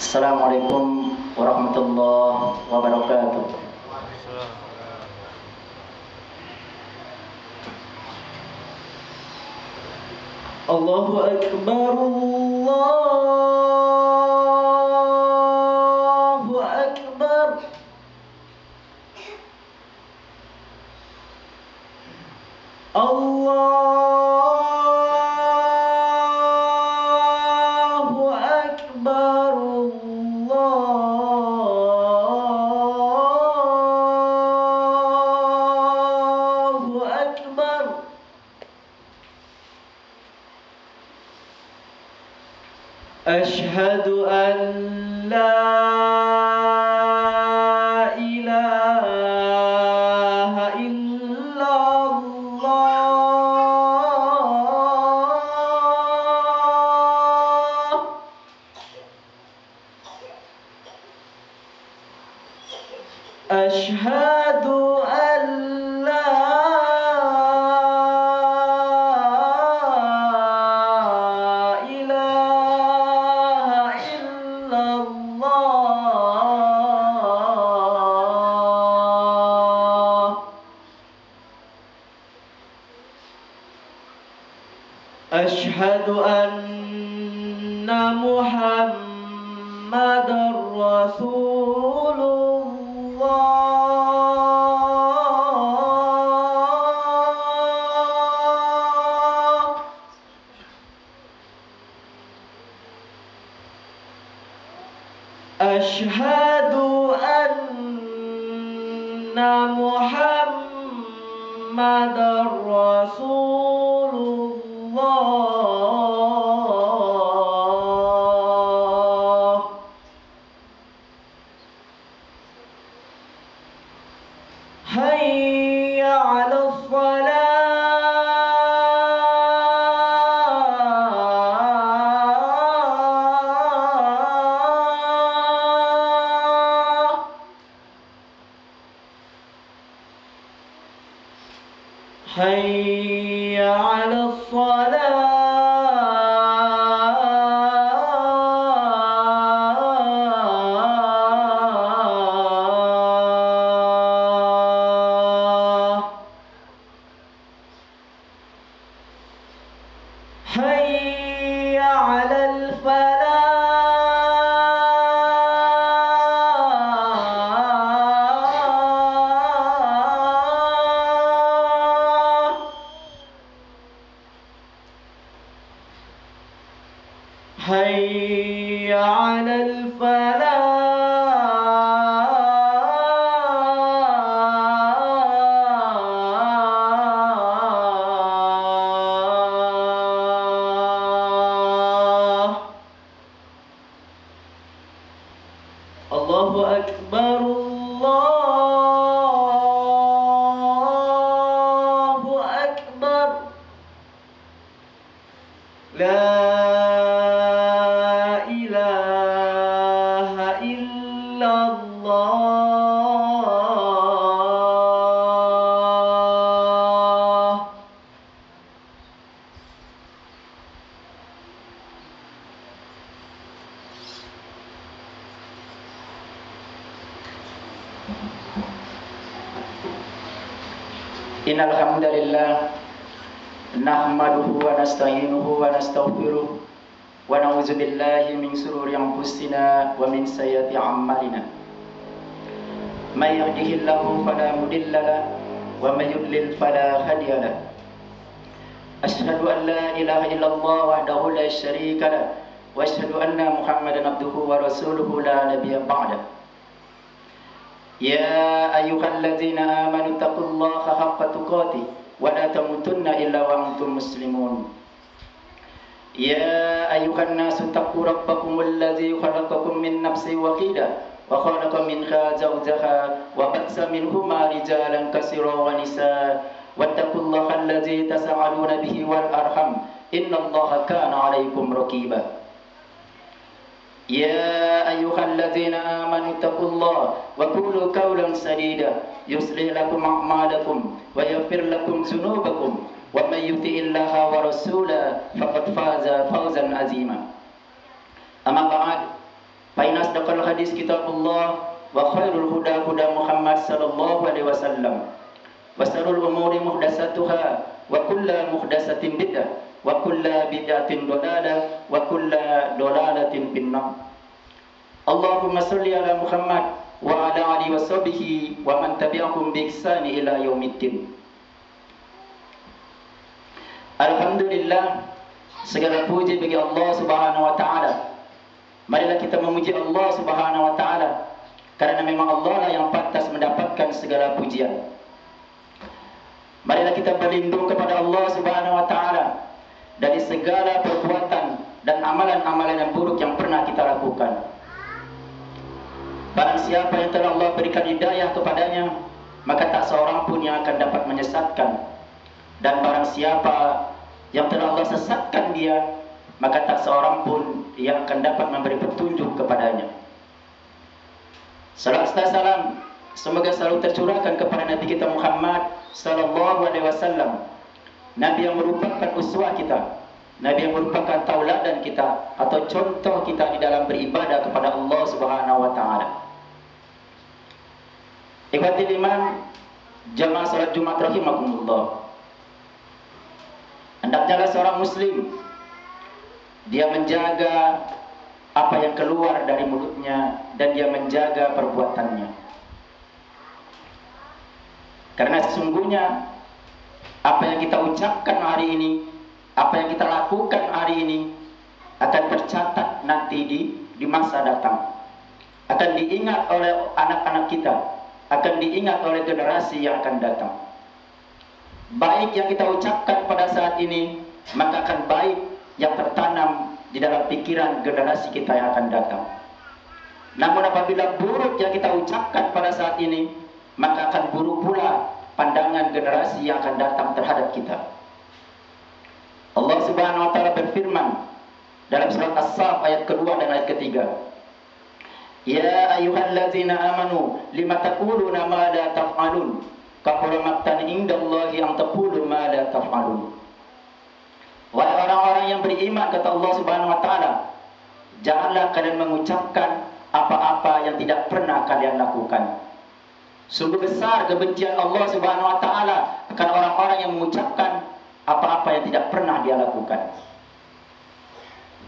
Assalamualaikum warahmatullahi wabarakatuh. Allahu Akbar, Allahu Akbar. Allahu Akbar, Allahu Akbar. Ashhadu an la ilaha illallah. Ashhadu an la ilaha illallah. Ashhadu anna Muhammadar Rasulullah. Ashhadu anna Muhammadar Rasulullah. Hayya 'alas salah. Hayya 'alas salah. Hayya 'alal falah. Hayya 'alal falah. Allahu Akbar, Allahu Akbar. La ilaha illallah. Innal hamdalillah nahmaduhu wa nasta'inuhu wa nastaghfiruh wa na'udzu billahi min shururi anfusina wa min sayyiati a'malina. May yahdihillahu fala mudilla lahu wa may yudlil fala hadiya lahu. Asyhadu an la ilaha illallah wahdahu la syarika lahu wa asyhadu anna Muhammadan abduhu wa rasuluhu la nabiyya ba'da. Ya ayyuhalladzina amanu taqullaha haqqa tuqatih wa la tamutunna illa wa antum muslimun. Ya ayyuhan nasu taqu rabbakumul ladzi khalaqakum min nafsin wahidah wa khalaqa minha zawjaha wa bassa minhuma rijalan katsiran wa nisaa wattaqullaha alladzi tasaaluna bihi wal arham innallaha kana 'alaikum raqiba. يا أيها الذين آمنوا اتقوا الله وقولوا قولا سديدا يصلح لكم أعمالكم ويغفر لكم ذنوبكم ومن يطع الله ورسوله فقد فاز فوزا عظيما. أما بعد فإن أصدق الحديث كتاب الله وخير الهدى هدى محمد صلى الله عليه وسلم وشر الأمور محدثاتها وكل محدثة بدعة وكل بدعة ضلالة وكل ضلالة في النار. اللهم صل على محمد وعلى آله وصحبه ومن تبعهم بإحسان إلى يوم الدين. Alhamdulillah, segala puji bagi Allah Subhanahu wa taala. Marilah kita memuji Allah Subhanahu wa taala, karena memang Allah lah yang pantas mendapatkan segala pujian. Marilah kita berlindung kepada Allah Subhanahu wa taala dari segala perbuatan dan amalan-amalan yang buruk yang pernah kita lakukan. Barang siapa yang telah Allah berikan hidayah kepadanya, maka tak seorang pun yang akan dapat menyesatkan. Dan barang siapa yang telah Allah sesatkan dia, maka tak seorang pun yang akan dapat memberi petunjuk kepadanya. Salam serta salam semoga selalu tercurahkan kepada Nabi kita Muhammad sallallahu alaihi wasallam, Nabi yang merupakan uswah kita, Nabi yang merupakan tauladan kita atau contoh kita di dalam beribadah kepada Allah Subhanahu wa taala. Ikhwatul iman, jamaah salat Jumat rahimakumullah. Hendaknya seorang muslim dia menjaga apa yang keluar dari mulutnya dan dia menjaga perbuatannya. Karena sesungguhnya apa yang kita ucapkan hari ini, apa yang kita lakukan hari ini akan tercatat nanti di masa datang. Akan diingat oleh anak-anak kita, akan diingat oleh generasi yang akan datang. Baik yang kita ucapkan pada saat ini, maka akan baik yang tertanam di dalam pikiran generasi kita yang akan datang. Namun apabila buruk yang kita ucapkan pada saat ini, maka akan buruk pula pandangan generasi yang akan datang terhadap kita. Allah Subhanahu wa taala berfirman dalam surat As-Saff ayat kedua dan ayat ketiga, Ya ayyuhallazina amanu lima taquluna ma la taf'alun kabura maqtan indallahi an taqulu ma la taf'alun. Wahai orang-orang yang beriman, kata Allah Subhanahu wa taala, janganlah kalian mengucapkan apa-apa yang tidak pernah kalian lakukan. Sungguh besar kebencian Allah Subhanahu wa taala akan orang-orang yang mengucapkan apa-apa yang tidak pernah dia lakukan.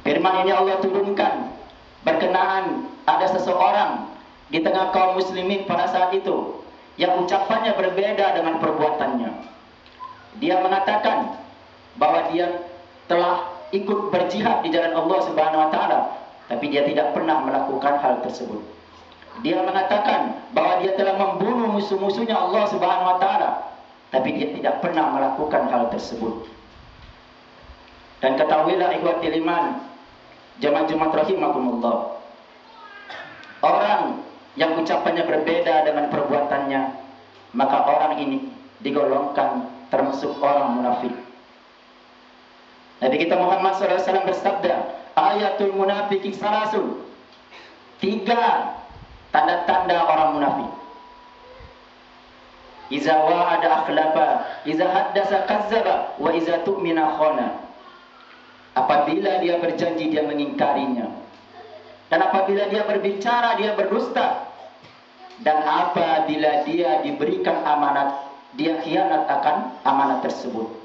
Firman ini Allah turunkan berkenaan ada seseorang di tengah kaum muslimin pada saat itu yang ucapannya berbeda dengan perbuatannya. Dia mengatakan bahwa dia telah ikut berjihad di jalan Allah Subhanahu wa taala, tapi dia tidak pernah melakukan hal tersebut. Dia mengatakan bahwa dia telah membunuh musuh-musuhnya Allah Subhanahu wa taala, tapi dia tidak pernah melakukan hal tersebut. Dan ketahuilah ikhwatul iman, jamaah Jumat rahimakumullah, orang yang ucapannya berbeda dengan perbuatannya, maka orang ini digolongkan termasuk orang munafik. Nabi kita Muhammad SAW bersabda, ayatul munafiki salasun, 3 tanda-tanda orang munafik. Iza wa'ada akhlafa, iza haddasa kazzaba, wa iza tu'mina khana. Apabila dia berjanji, dia mengingkarinya. Dan apabila dia berbicara, dia berdusta. Dan apabila dia diberikan amanat, dia khianat akan amanat tersebut.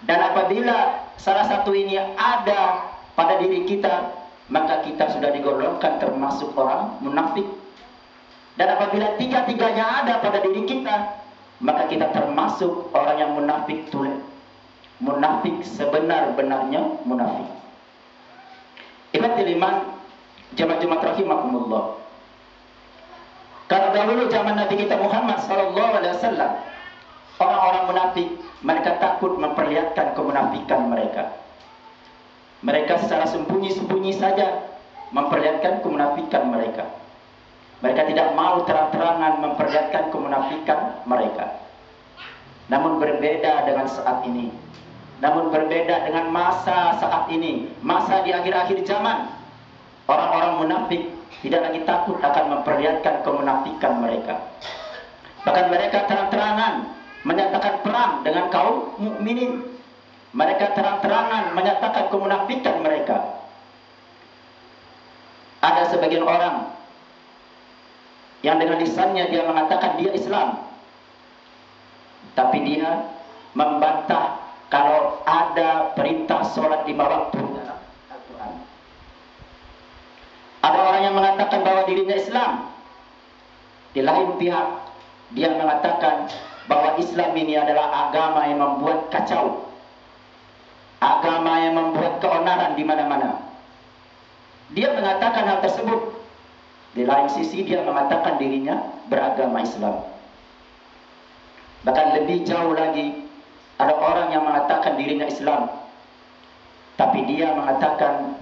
Dan apabila salah satu ini ada pada diri kita, maka kita sudah digolongkan termasuk orang munafik. Dan apabila 3-tiganya ada pada diri kita, maka kita termasuk orang yang munafik tulen. Munafik sebenar-benarnya munafik. Ikhwatul iman, jamaah Jumat rahimakumullah. Kalau dahulu zaman Nabi kita Muhammad sallallahu alaihi wasallam, orang-orang munafik, mereka takut memperlihatkan kemunafikan mereka. Mereka secara sembunyi-sembunyi saja memperlihatkan kemunafikan mereka. Mereka tidak mau terang-terangan memperlihatkan kemunafikan mereka. Namun berbeda dengan saat ini. Namun berbeda dengan masa saat ini, masa di akhir-akhir zaman, orang-orang munafik tidak lagi takut akan memperlihatkan kemunafikan mereka. Bahkan mereka terang-terangan menyatakan perang dengan kaum mukminin. Mereka terang-terangan menyatakan kemunafikan mereka. Ada sebagian orang yang dengan lisannya dia mengatakan dia Islam, tapi dia membantah kalau ada perintah sholat 5 waktu dalam Al-Quran. Ada orang yang mengatakan bahwa dirinya Islam, di lain pihak dia mengatakan bahwa Islam ini adalah agama yang membuat kacau, agama yang membuat keonaran di mana-mana. Dia mengatakan hal tersebut. Di lain sisi dia mengatakan dirinya beragama Islam. Bahkan lebih jauh lagi, ada orang yang mengatakan dirinya Islam, tapi dia mengatakan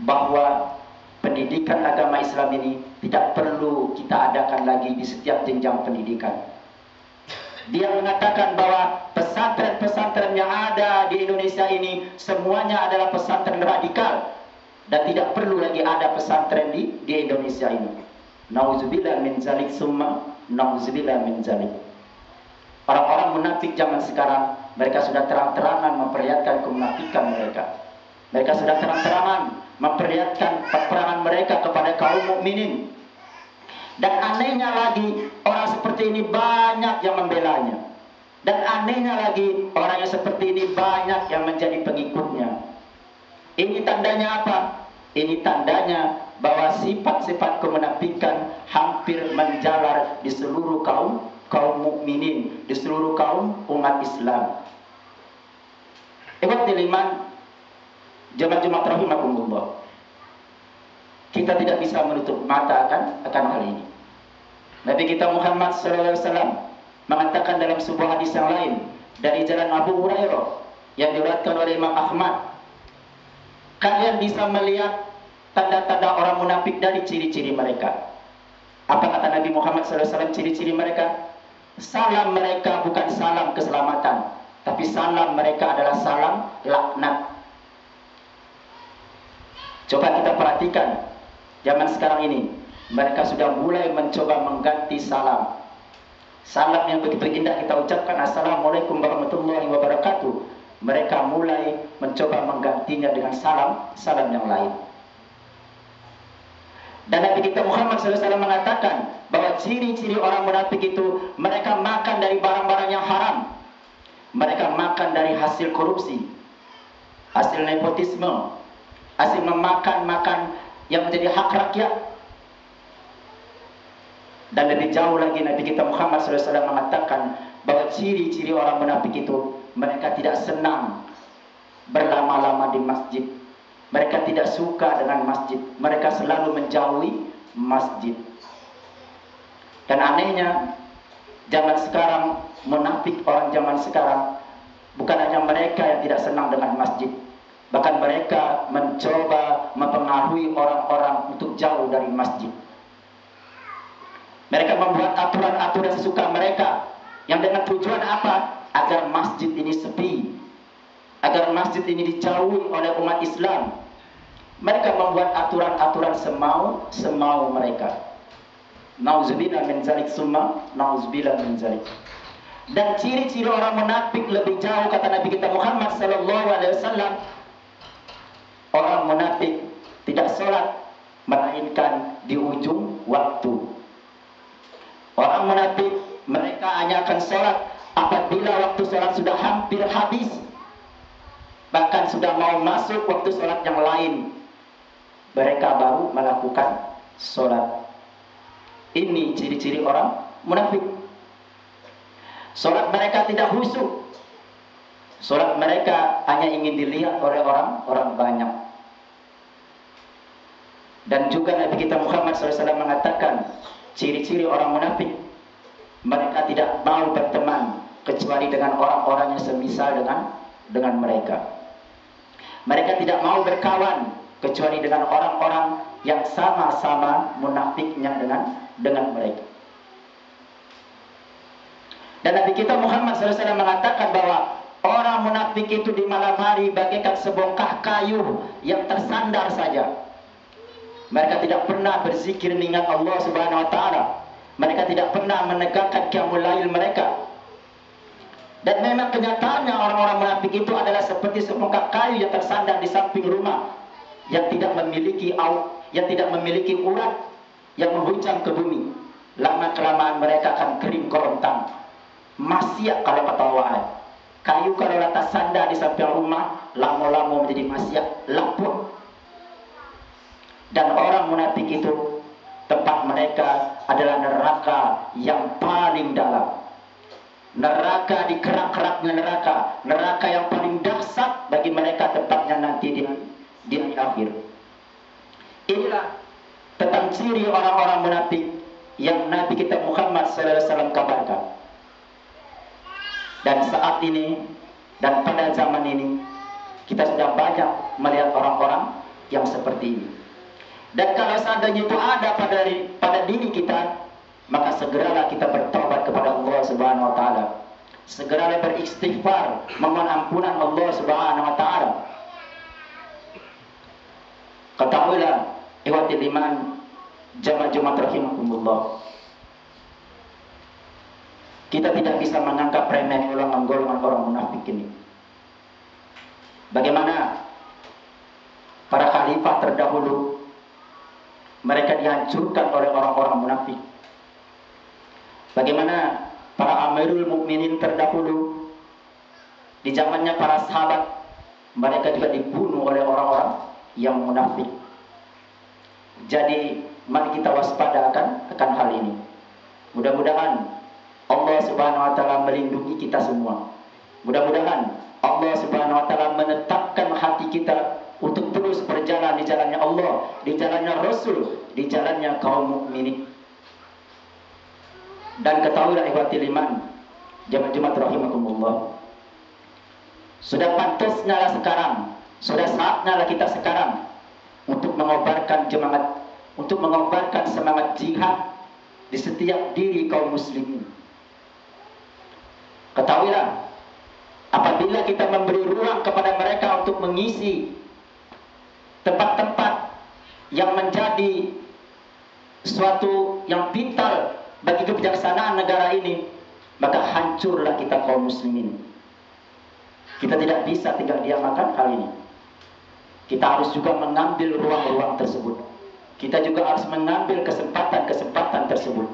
bahwa pendidikan agama Islam ini tidak perlu kita adakan lagi di setiap jenjang pendidikan. Dia mengatakan bahwa pesantren-pesantren yang ada di Indonesia ini semuanya adalah pesantren radikal, dan tidak perlu lagi ada pesantren di Indonesia ini. Nauzubillah min zalik, summa nauzubillah min zalik. Orang-orang munafik zaman sekarang, mereka sudah terang-terangan memperlihatkan kemunafikan mereka. Mereka sudah terang-terangan memperlihatkan peperangan mereka kepada kaum mukminin. Dan anehnya lagi, orang seperti ini banyak yang membelanya. Dan anehnya lagi, orang yang seperti ini banyak yang menjadi pengikutnya. Ini tandanya apa? Ini tandanya bahwa sifat-sifat kemunafikan hampir menjalar di seluruh kaum mukminin, di seluruh kaum umat Islam. Ikhwatul iman, jemaah-jemaah rahimakumullah. Kita tidak bisa menutup mata akan hal ini. Nabi kita Muhammad SAW mengatakan dalam sebuah hadis yang lain dari jalan Abu Hurairah yang diriwayatkan oleh Imam Ahmad, kalian bisa melihat tanda-tanda orang munafik dari ciri-ciri mereka. Apa kata Nabi Muhammad SAW ciri-ciri mereka? Salam mereka bukan salam keselamatan, tapi salam mereka adalah salam laknat. Coba kita perhatikan, zaman sekarang ini mereka sudah mulai mencoba mengganti salam. Salam yang begitu indah kita ucapkan, Assalamualaikum warahmatullahi wabarakatuh, mereka mulai mencoba menggantinya dengan salam yang lain. Dan Nabi kita Muhammad SAW mengatakan bahwa ciri-ciri orang munafik itu, mereka makan dari barang-barang yang haram, mereka makan dari hasil korupsi, hasil nepotisme, hasil memakan yang menjadi hak rakyat. Dan lebih jauh lagi Nabi kita Muhammad SAW mengatakan bahwa ciri-ciri orang munafik itu, mereka tidak senang berlama-lama di masjid. Mereka tidak suka dengan masjid. Mereka selalu menjauhi masjid. Dan anehnya, zaman sekarang, munafik orang zaman sekarang, bukan hanya mereka yang tidak senang dengan masjid, bahkan mereka mencoba mempengaruhi orang-orang untuk jauh dari masjid. Mereka membuat aturan-aturan sesuka mereka, yang dengan tujuan apa? Agar masjid ini sepi, agar masjid ini dijauhi oleh umat Islam. Mereka membuat aturan-aturan semau mereka. Nauzubillah min zalik, summa nauzubillah min zalik. Dan ciri-ciri orang munafik lebih jauh, kata Nabi kita Muhammad SAW. Orang munafik tidak sholat melainkan di ujung waktu. Orang munafik, mereka hanya akan sholat apabila waktu sholat sudah hampir habis, bahkan sudah mau masuk waktu sholat yang lain, mereka baru melakukan sholat. Ini ciri-ciri orang munafik. Sholat mereka tidak khusyuk. Sholat mereka hanya ingin dilihat oleh orang banyak. Dan juga Nabi kita Muhammad SAW mengatakan ciri-ciri orang munafik, mereka tidak mau berteman kecuali dengan orang-orang yang semisal dengan mereka. Mereka tidak mau berkawan kecuali dengan orang-orang yang sama-sama munafiknya dengan mereka. Dan Nabi kita Muhammad SAW mengatakan bahwa orang munafik itu di malam hari bagaikan sebongkah kayu yang tersandar saja. Mereka tidak pernah berzikir mengingat Allah Subhanahu wa taala. Mereka tidak pernah menegakkan qiyamul lail mereka. Dan memang kenyataannya orang-orang munafik itu adalah seperti sebongkah kayu yang tersandar di samping rumah, yang tidak memiliki yang tidak memiliki urat yang menghujam ke bumi. Lama-kelamaan mereka akan kering kerontang. Maksiat kalau kata orang. Kayu kalau letak sandar di samping rumah, lama-lama menjadi maksiat, lapuk. Dan orang munafik itu, tempat mereka adalah neraka yang paling dalam. Neraka di kerak-keraknya neraka. Neraka yang paling dahsyat bagi mereka tempatnya nanti di akhir. Inilah tentang ciri orang-orang munafik yang Nabi kita Muhammad SAW kabarkan. Dan saat ini dan pada zaman ini kita sudah banyak melihat orang-orang yang seperti ini. Dan kalau seandainya itu ada pada diri kita, maka segeralah kita bertobat kepada Allah Subhanahu wa taala. Segeralah beristighfar, memohon ampunan Allah Subhanahu wa taala. Ketahuilah, ikhwatil iman, jamaah rahimakumullah. Kita tidak bisa menganggap remeh golongan orang munafik ini. Bagaimana para khalifah terdahulu mereka dihancurkan oleh orang-orang munafik. Bagaimana para Amirul Mukminin terdahulu di zamannya para sahabat, mereka juga dibunuh oleh orang-orang yang munafik. Jadi mari kita waspada akan hal ini. Mudah-mudahan Allah Subhanahu wa taala melindungi kita semua. Mudah-mudahan Allah Subhanahu wa taala menetapkan hati kita untuk terus berjalan di jalannya Allah, di jalannya Rasul, di jalannya kaum mukminin. Dan ketahuilah ikhwatil iman, jemaah rahimakumullah, sudah pantasnya lah sekarang, sudah saatnya lah kita sekarang untuk mengobarkan semangat, untuk mengobarkan semangat jihad di setiap diri kaum muslimin. Ketahuilah, apabila kita memberi ruang kepada mereka untuk mengisi tempat-tempat yang menjadi suatu yang vital bagi kebijaksanaan negara ini, maka hancurlah kita kaum muslimin. Kita tidak bisa tinggal diamakan hal ini. Kita harus juga mengambil ruang-ruang tersebut. Kita juga harus mengambil kesempatan-kesempatan tersebut.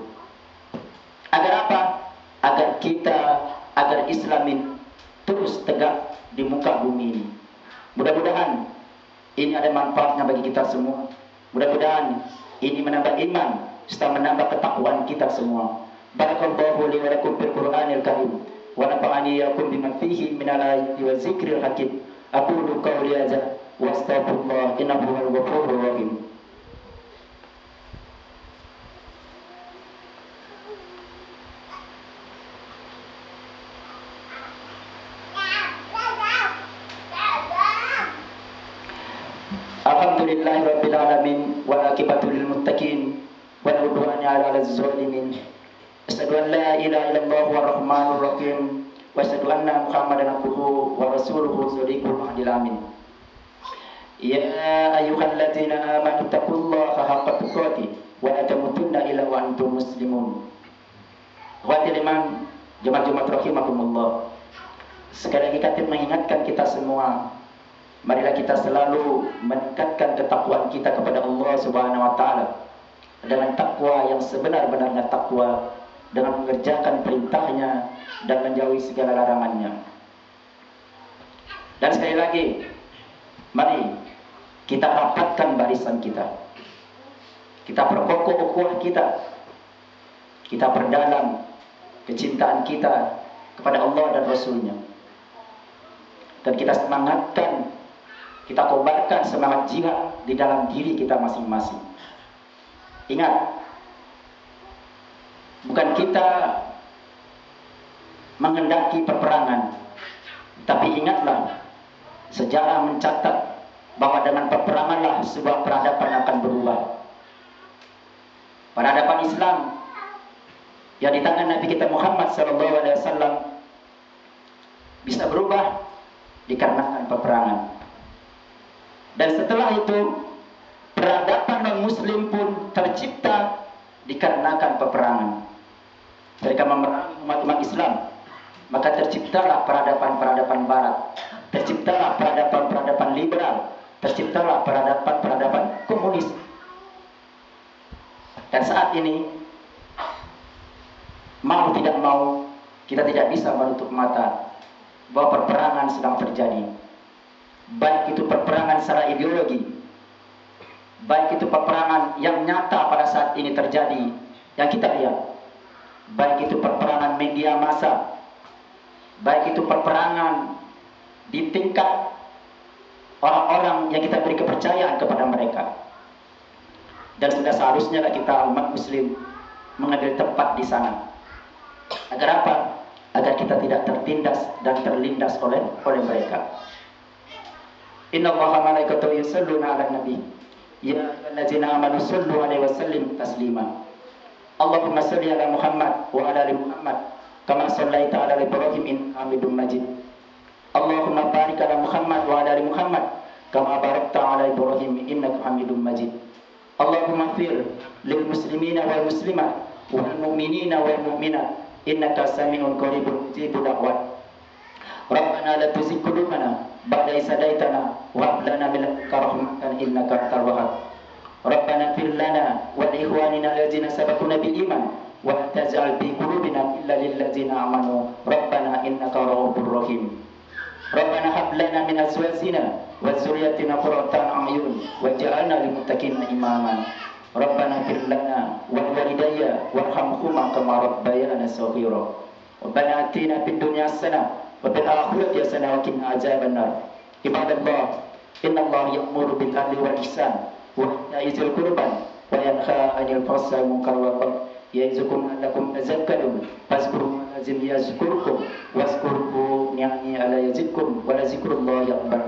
Agar apa? Agar Islamin terus tegak di muka bumi ini. Mudah-mudahan ini ada manfaatnya bagi kita semua. Mudah-mudahan ini menambah iman serta menambah ketakwaan kita semua. Barakallahu li wa lakum fil Qur'anil Karim wa nafa'ani yakum bima fihi minal ayati wa zikril hakim. Aqulu qawli hadza wa astaghfirullah innahu huwal ghafurur rahim. Alhamdulillahirabbil alamin wal aqibatu lil muttaqin wa la udwana 'alal zalimin. Asyhadu an la ilaha illallah war rahmanur rahim wa asyhadu anna Muhammadan abduhu wa rasuluhu shadiqul mahdil amin. Ya ayyuhalladzina amanu taqullaha haqqa tuqatih wa la tamutunna illa wa antum muslimun. Ikhwatul iman, jemaah rahimakumullah. Sekali lagi kami mengingatkan kita semua, marilah kita selalu meningkatkan ketakwaan kita kepada Allah Subhanahu wa taala dengan takwa yang sebenar-benarnya takwa, dengan mengerjakan perintahnya dan menjauhi segala larangannya. Dan sekali lagi, mari kita rapatkan barisan kita. Kita perkokoh ukhuwah kita. Kita perdalam kecintaan kita kepada Allah dan Rasulnya. Dan kita semangatkan, kita kobarkan semangat jihad di dalam diri kita masing-masing. Ingat, bukan kita menghendaki peperangan, tapi ingatlah, sejarah mencatat bahwa dengan peperanganlah sebuah peradaban akan berubah. Peradaban Islam yang di tangan Nabi kita Muhammad SAW bisa berubah dikarenakan peperangan. Dan setelah itu peradaban non-muslim pun tercipta dikarenakan peperangan. Mereka memerangi umat-umat Islam, maka terciptalah peradaban-peradaban barat, terciptalah peradaban-peradaban liberal, terciptalah peradaban-peradaban komunis. Dan saat ini, mau tidak mau, kita tidak bisa menutup mata bahwa perperangan sedang terjadi. Baik itu perperangan secara ideologi, baik itu peperangan yang nyata pada saat ini terjadi, yang kita lihat. Baik itu perperangan media massa, baik itu perperangan di tingkat orang-orang yang kita beri kepercayaan kepada mereka. Dan sudah seharusnya kita umat muslim mengambil tempat di sana. Agar apa? Agar kita tidak tertindas dan terlindas oleh mereka. Inna Allaha malaikatahu yusalluna 'alan nabi. Ya ayyuhallazina amanu sallu 'alaihi wa sallimu taslima. Allahumma shalli 'ala Muhammad wa 'ala ali Muhammad kama shallaita 'ala Ibrahim innaka Hamidum Majid. Allahumma barik 'ala Muhammad wa 'ala ali Muhammad kama barakta 'ala Ibrahim innaka Hamidum Majid. Allahumma fir lil muslimina wal muslimat wal mu'minina wal mu'minat innaka sami'un qaribun mujibud da'wat. Rabbana la tuzigh qulubana ba'da idh hadaitana wa hab lana min ladunka rahmatan innaka antal wahhab. Rabbana fir lana wa li ikhwanina allazina sabaquna bil iman wa la taj'al fi qulubina illa lil ladzina amanu rabbana innaka ra'ufur rahim. Rabbana hab lana min azwajina wa dzurriyyatina qurrata a'yun waj'alna lil muttaqina imama. Rabbana fir lana wa walidayya warhamhuma kama rabbayana shaghira. Rabbana atina fid dunya hasanah wa fil akhirati hasanah wa qina adzabannar. Ibadallah, innallaha ya'muru bil 'adli wal ihsan wa ita'i dzil qurba wa yanha 'anil fahsya'i wal munkar wal baghi ya'izukum la'allakum tadhakkarun. Fazkuru lazim yazkurkum wazkuruhu ni'ani ala yazidkum wa la zikrullahi akbar.